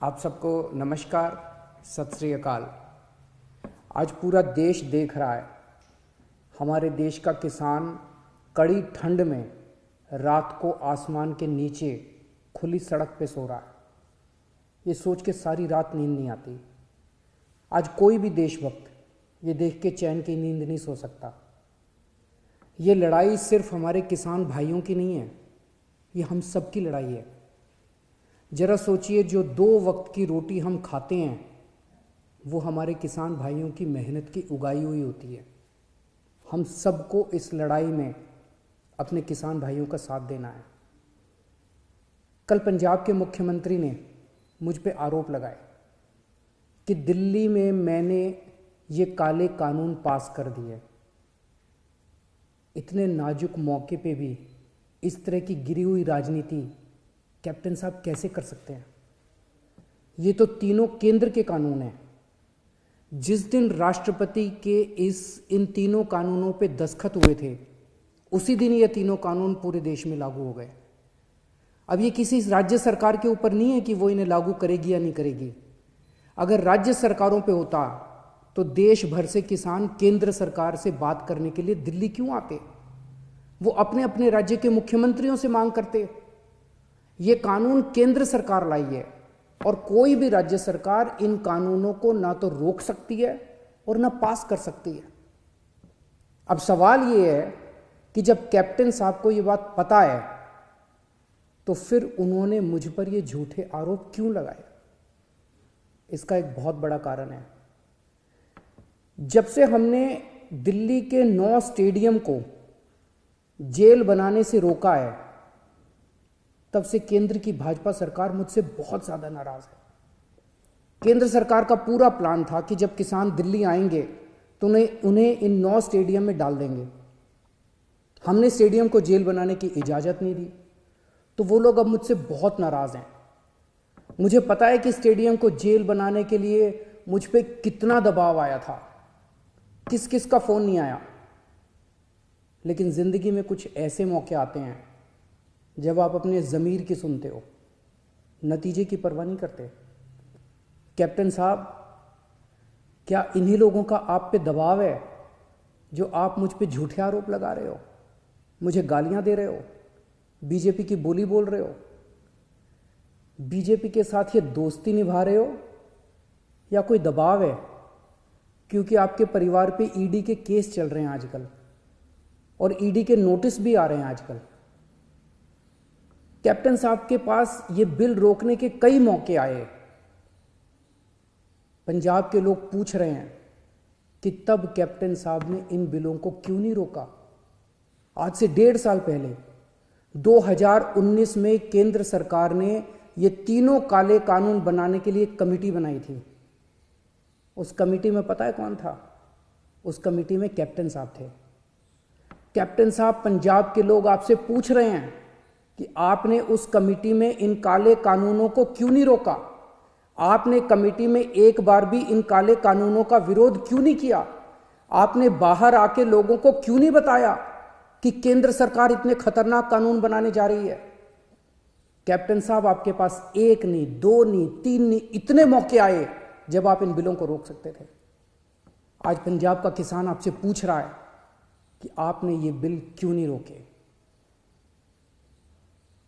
आप सबको नमस्कार, सत श्री अकाल। आज पूरा देश देख रहा है, हमारे देश का किसान कड़ी ठंड में रात को आसमान के नीचे खुली सड़क पे सो रहा है। ये सोच के सारी रात नींद नहीं आती। आज कोई भी देशभक्त ये देख के चैन की नींद नहीं सो सकता। ये लड़ाई सिर्फ हमारे किसान भाइयों की नहीं है, ये हम सब की लड़ाई है। जरा सोचिए, जो 2 वक्त की रोटी हम खाते हैं वो हमारे किसान भाइयों की मेहनत की उगाई हुई होती है। हम सबको इस लड़ाई में अपने किसान भाइयों का साथ देना है। कल पंजाब के मुख्यमंत्री ने मुझ पे आरोप लगाए कि दिल्ली में मैंने ये काले कानून पास कर दिए। इतने नाजुक मौके पे भी इस तरह की गिरी हुई राजनीति कैप्टन साहब कैसे कर सकते हैं? ये तो तीनों केंद्र के कानून हैं। जिस दिन राष्ट्रपति के इन तीनों कानूनों पे दस्तखत हुए थे, उसी दिन ये तीनों कानून पूरे देश में लागू हो गए। अब ये किसी राज्य सरकार के ऊपर नहीं है कि वो इन्हें लागू करेगी या नहीं करेगी। अगर राज्य सरकारों पे होता तो देश भर से किसान केंद्र सरकार से बात करने के लिए दिल्ली क्यों आते? वो अपने अपने राज्य के मुख्यमंत्रियों से मांग करते। ये कानून केंद्र सरकार लाई है और कोई भी राज्य सरकार इन कानूनों को ना तो रोक सकती है और ना पास कर सकती है। अब सवाल ये है कि जब कैप्टन साहब को ये बात पता है तो फिर उन्होंने मुझ पर ये झूठे आरोप क्यों लगाए? इसका एक बहुत बड़ा कारण है। जब से हमने दिल्ली के 9 स्टेडियम को जेल बनाने से रोका है, तब से केंद्र की भाजपा सरकार मुझसे बहुत ज्यादा नाराज है। केंद्र सरकार का पूरा प्लान था कि जब किसान दिल्ली आएंगे तो उन्हें इन 9 स्टेडियम में डाल देंगे। हमने स्टेडियम को जेल बनाने की इजाजत नहीं दी, तो वो लोग अब मुझसे बहुत नाराज हैं। मुझे पता है कि स्टेडियम को जेल बनाने के लिए मुझ पे कितना दबाव आया था, किस किस का फोन नहीं आया। लेकिन जिंदगी में कुछ ऐसे मौके आते हैं जब आप अपने ज़मीर की सुनते हो, नतीजे की परवाह नहीं करते। कैप्टन साहब, क्या इन्हीं लोगों का आप पे दबाव है जो आप मुझ पे झूठे आरोप लगा रहे हो, मुझे गालियां दे रहे हो, बीजेपी की बोली बोल रहे हो, बीजेपी के साथ ये दोस्ती निभा रहे हो, या कोई दबाव है क्योंकि आपके परिवार पे ईडी के केस चल रहे हैं आजकल और ईडी के नोटिस भी आ रहे हैं आजकल? कैप्टन साहब के पास ये बिल रोकने के कई मौके आए। पंजाब के लोग पूछ रहे हैं कि तब कैप्टन साहब ने इन बिलों को क्यों नहीं रोका? आज से 1.5 साल पहले 2019 में केंद्र सरकार ने ये तीनों काले कानून बनाने के लिए एक कमेटी बनाई थी। उस कमेटी में पता है कौन था? उस कमेटी में कैप्टन साहब थे। कैप्टन साहब, पंजाब के लोग आपसे पूछ रहे हैं कि आपने उस कमेटी में इन काले कानूनों को क्यों नहीं रोका? आपने कमेटी में एक बार भी इन काले कानूनों का विरोध क्यों नहीं किया? आपने बाहर आके लोगों को क्यों नहीं बताया कि केंद्र सरकार इतने खतरनाक कानून बनाने जा रही है? कैप्टन साहब, आपके पास 1 नहीं, 2 नहीं, 3 नहीं, इतने मौके आए जब आप इन बिलों को रोक सकते थे। आज पंजाब का किसान आपसे पूछ रहा है कि आपने ये बिल क्यों नहीं रोके।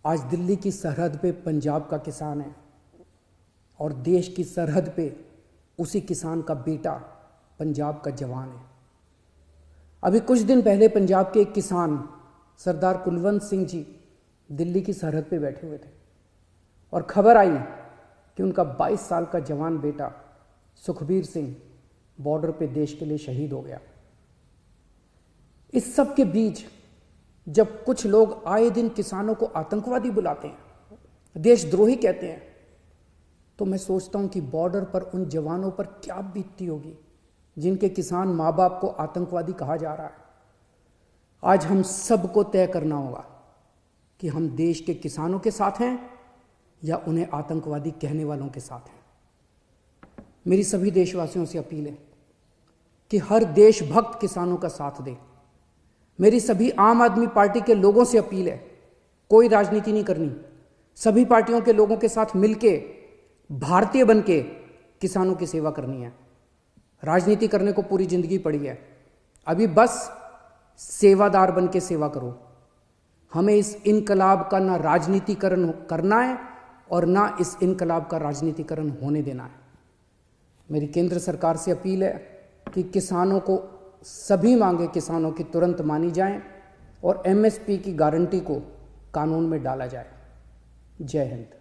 आज दिल्ली की सरहद पे पंजाब का किसान है और देश की सरहद पे उसी किसान का बेटा पंजाब का जवान है। अभी कुछ दिन पहले पंजाब के एक किसान सरदार कुलवंत सिंह जी दिल्ली की सरहद पे बैठे हुए थे और खबर आई कि उनका 22 साल का जवान बेटा सुखबीर सिंह बॉर्डर पे देश के लिए शहीद हो गया। इस सब के बीच जब कुछ लोग आए दिन किसानों को आतंकवादी बुलाते हैं, देशद्रोही कहते हैं, तो मैं सोचता हूं कि बॉर्डर पर उन जवानों पर क्या बीतती होगी जिनके किसान माँ बाप को आतंकवादी कहा जा रहा है। आज हम सबको तय करना होगा कि हम देश के किसानों के साथ हैं या उन्हें आतंकवादी कहने वालों के साथ हैं। मेरी सभी देशवासियों से अपील है कि हर देशभक्त किसानों का साथ दे। मेरी सभी आम आदमी पार्टी के लोगों से अपील है, कोई राजनीति नहीं करनी, सभी पार्टियों के लोगों के साथ मिलके भारतीय बन के किसानों की सेवा करनी है। राजनीति करने को पूरी जिंदगी पड़ी है, अभी बस सेवादार बन के सेवा करो। हमें इस इनकलाब का ना राजनीतिकरण करना है और ना इस इनकलाब का राजनीतिकरण होने देना है। मेरी केंद्र सरकार से अपील है कि किसानों को सभी मांगे किसानों की तुरंत मानी जाएं और एमएसपी की गारंटी को कानून में डाला जाए। जय हिंद।